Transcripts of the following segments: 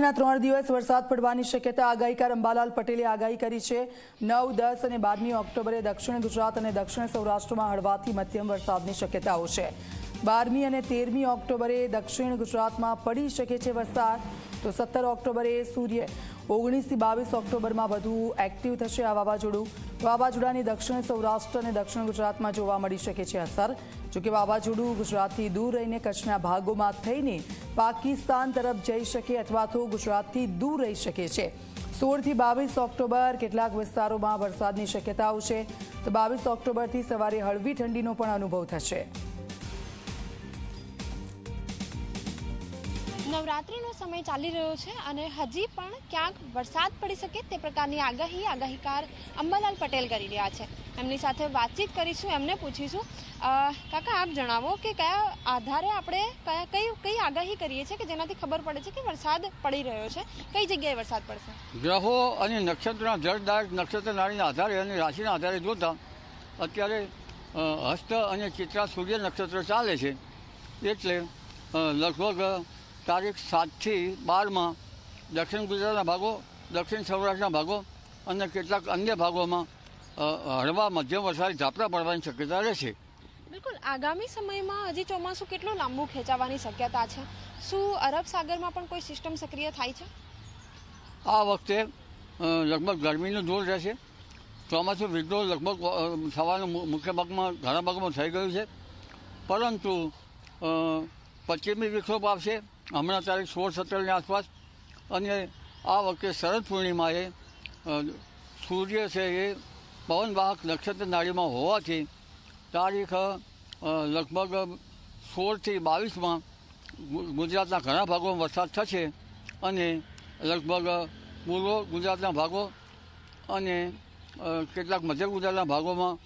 આગામીના 3 દિવસ વરસાદ પડવાની શક્યતા આગાહીકાર અંબાલાલ પટેલે આગાહી કરી છે। 9, 10 અને 12મી ઓક્ટોબરે દક્ષિણ ગુજરાત અને દક્ષિણ સૌરાષ્ટ્રમાં હળવાથી મધ્યમ વરસાદની શક્યતાઓ છે। 12મી અને 13મી ઓક્ટોબરે દક્ષિણ ગુજરાતમાં પડી શકે છે વરસાદ, તો 17 ઓક્ટોબરે સૂર્ય, 19 થી 22 ઓક્ટોબરમાં વધુ એક્ટિવ થશે આ વાવાઝોડાની દક્ષિણ સૌરાષ્ટ્ર અને દક્ષિણ ગુજરાતમાં જોવા મળી શકે છે અસર। જોકે વાવાઝોડું ગુજરાતથી દૂર રહીને કચ્છના ભાગોમાં થઈને પાકિસ્તાન તરફ જઈ શકે અથવા તો ગુજરાતથી દૂર રહી શકે છે। 16 થી 22 ઓક્ટોબર કેટલાક વિસ્તારોમાં વરસાદની શક્યતાઓ છે, તો 22 ઓક્ટોબરથી સવારે હળવી ઠંડીનો પણ અનુભવ થશે। નવરાત્રિનો સમય ચાલી રહ્યો છે અને હજી પણ ક્યાંક વરસાદ પડી શકે તે પ્રકારની આગાહીકાર અંબાલાલ પટેલ કરી રહ્યા છે। એમની સાથે વાતચીત કરીશું, એમને પૂછીશું, કાકા આપ જણાવો કે કયા આધારે આપણે કઈ આગાહી કરીએ છીએ કે જેનાથી ખબર પડે છે કે વરસાદ પડી રહ્યો છે, કઈ જગ્યાએ વરસાદ પડશે? ગ્રહો અને નક્ષત્રના જળદાયક નક્ષત્ર નાળીના આધારે અને રાશિના આધારે જોતા અત્યારે હસ્ત અને ચિત્રા સૂર્ય નક્ષત્ર ચાલે છે, એટલે લગભગ તારીખ 7 થી 12માં દક્ષિણ ગુજરાતના ભાગો, દક્ષિણ સૌરાષ્ટ્રના ભાગો અને કેટલાક અન્ય ભાગોમાં હળવા મધ્યમ વરસાદી ઝાપટા પડવાની શક્યતા રહેશે। બિલકુલ, આગામી સમયમાં હજી ચોમાસું કેટલું લાંબુ ખેંચાવાની શક્યતા છે? શું અરબ સાગરમાં પણ કોઈ સિસ્ટમ સક્રિય થાય છે? આ વખતે લગભગ ગરમીનું જોર રહેશે। ચોમાસું વિડ્રો લગભગ સવારના મુખ્ય ભાગમાં ઘણા ભાગમાં થઈ ગયું છે, પરંતુ પશ્ચિમી વિક્ષોભ આવશે હમણાં તારીખ 16-17ની આસપાસ, અને આ વખતે શરદ પૂર્ણિમાએ સૂર્ય છે એ પવનવાહક નક્ષત્ર નાળીમાં હોવાથી તારીખ લગભગ 16 થી 22માં ગુજરાતના ઘણા ભાગોમાં વરસાદ થશે અને લગભગ પૂર્વ ગુજરાતના ભાગો અને કેટલાક મધ્ય ગુજરાતના ભાગોમાં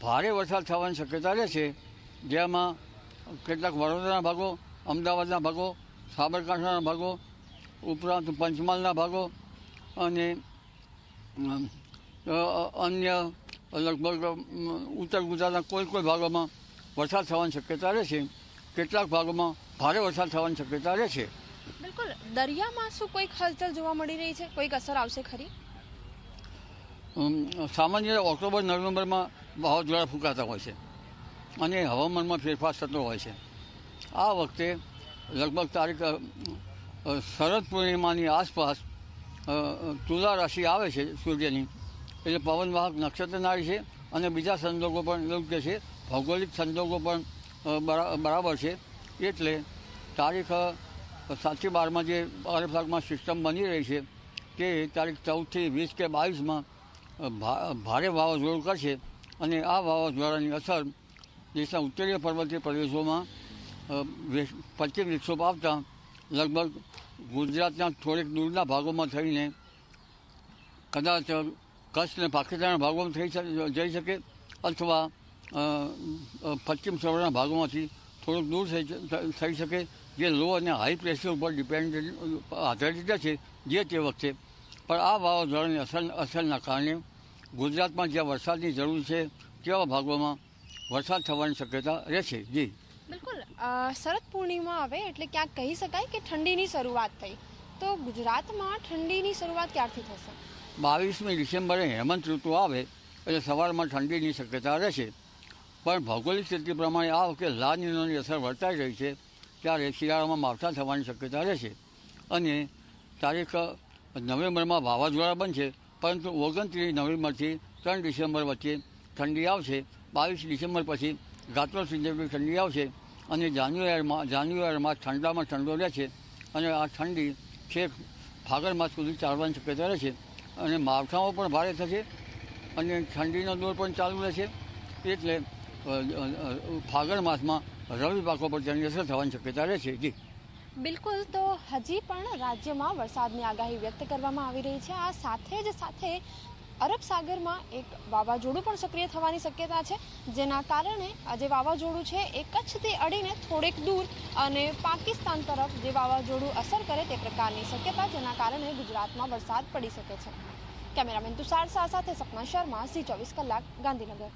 ભારે વરસાદ થવાની શક્યતા રહેશે, જેમાં કેટલાક વડોદરાના ભાગો, અમદાવાદના ભાગો, સાબરકાંઠાના ભાગો, ઉપરાંત પંચમહાલના ભાગો અને અન્ય લગભગ ઉત્તર ગુજરાતના કોઈ ભાગોમાં વરસાદ થવાની શક્યતા રહેશે। કેટલાક ભાગોમાં ભારે વરસાદ થવાની શક્યતા રહેશે। બિલકુલ, દરિયામાં શું કોઈક હલચલ જોવા મળી રહી છે? કોઈક અસર આવશે ખરી? સામાન્ય ઓક્ટોબર નવેમ્બરમાં વાવાઝોડા ફૂંકાતા હોય છે અને હવામાનમાં ફેરફાર થતો હોય છે। આ વખતે લગભગ તારીખ શરદ પૂર્ણિમાની આસપાસ તુલા રાશિ આવે છે સૂર્યની, એટલે પવનવાહક નક્ષત્ર નાળી છે અને બીજા સંજોગો પણ યોગ્ય છે, ભૌગોલિક સંજોગો પણ બરાબર છે, એટલે તારીખ 7 થી 12માં જે અરબ સાગરમાં સિસ્ટમ બની રહી છે તે તારીખ 14 થી 20 કે 22માં ભારે વાવાઝોડું કરશે અને આ વાવાઝોડાની અસર દેશના ઉત્તરીય પર્વતીય પ્રદેશોમાં પશ્ચિમ વિક્ષોભ આવતા લગભગ ગુજરાતના થોડેક દૂરના ભાગોમાં થઈને કદાચ કચ્છ અને પાકિસ્તાનના ભાગોમાં જઈ શકે અથવા પશ્ચિમ સૌરાષ્ટ્રના ભાગોમાંથી થોડુંક દૂર થઈ શકે, જે લો અને હાઈ પ્રેશર ઉપર આધારિત છે જે તે વખતે। પણ આ વાવાઝોડાની અસરના કારણે ગુજરાતમાં જ્યાં વરસાદની જરૂર છે તેવા ભાગોમાં વરસાદ થવાની શક્યતા રહેશે। જી બિલકુલ, શરદ પૂર્ણિમા આવે એટલે ક્યાંક કહી શકાય કે ઠંડીની શરૂઆત થઈ, તો ગુજરાતમાં ઠંડીની શરૂઆત ક્યારથી થશે? 22મી ડિસેમ્બરે હેમંત ઋતુ આવે એટલે સવારમાં ઠંડીની શક્યતા રહેશે, પણ ભૌગોલિક સ્થિતિ પ્રમાણે આ વખતે લા નીનોની અસર વર્તાઈ રહી છે, ત્યારે શિયાળામાં માવઠા થવાની શક્યતા રહેશે અને તારીખ નવેમ્બરમાં વાવાઝોડા બનશે, પરંતુ 29 નવેમ્બરથી 3 ડિસેમ્બર વચ્ચે ઠંડી આવશે। 22 ડિસેમ્બર પછી ગાત્રો જેવી ઠંડી આવશે અને જાન્યુઆરીમાં ઠંડામાં ઠંડો રહેશે અને આ ઠંડી છેક ફાગણ માસ સુધી ચાલવાની શક્યતા રહેશે અને માવઠાઓ પણ ભારે થશે અને ઠંડીનો દોર પણ ચાલુ રહેશે, એટલે ફાગણ માસમાં રવિ પાકો પર તેની અસર થવાની શક્યતા રહેશે। જી બિલકુલ, તો હજી પણ રાજ્યમાં વરસાદની આગાહી વ્યક્ત કરવામાં આવી રહી છે। આ સાથે અરબ સાગરમાં એક વાવાઝોડું પણ સક્રિય થવાની શક્યતા છે, જેના કારણે જે વાવાઝોડું છે એ કચ્છથી અડીને થોડેક દૂર અને પાકિસ્તાન તરફ જે વાવાઝોડું અસર કરે તે પ્રકારની શક્યતા, જેના કારણે ગુજરાતમાં વરસાદ પડી શકે છે। કેમેરામેન તુષાર શાહ સાથે સપના શર્મા, Zee 24 કલાક, ગાંધીનગર।